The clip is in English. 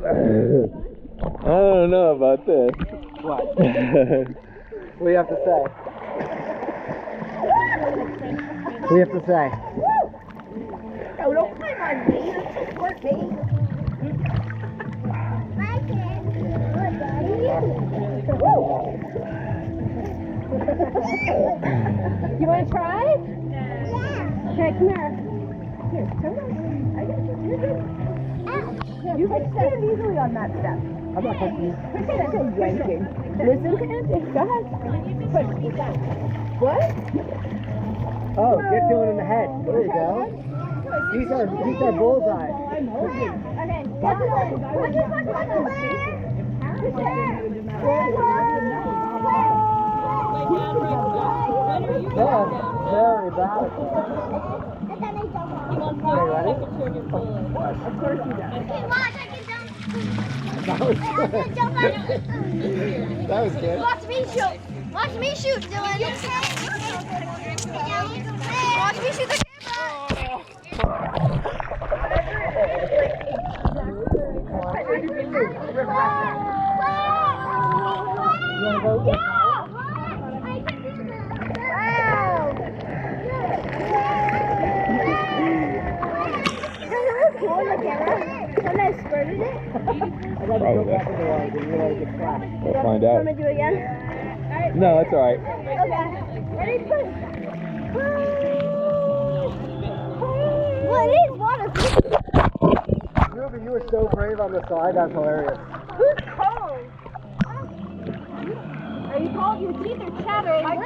I don't know about this. What? What do you have to say? What do you have to say? Oh, don't climb on me. Support me. You want to try? Yeah. Okay, come here. Here, come on. I got you. You're good. You can stand easily on that step. I'm not touching you. That's a yanking. Listen to Auntie. Go ahead. Push. What? Oh, get to it in the head. There you go. These are bullseye. I'm holding. Okay. Watch it. Watch it. Yeah, very bad. Okay, ready? Of course he does. Okay, watch, I can jump. That was I good. can jump out. That was good. Watch me shoot. Watch me shoot, Dylan. Watch me shoot the camera. When I squirted it? I got to go back to the water because you like get flat. We'll find out. Want me to do it again? No, that's alright. Okay. Ready, push. What is water? Ruby, you were so brave on the side. That's hilarious. Who's cold? Are you cold? Your teeth are chattering.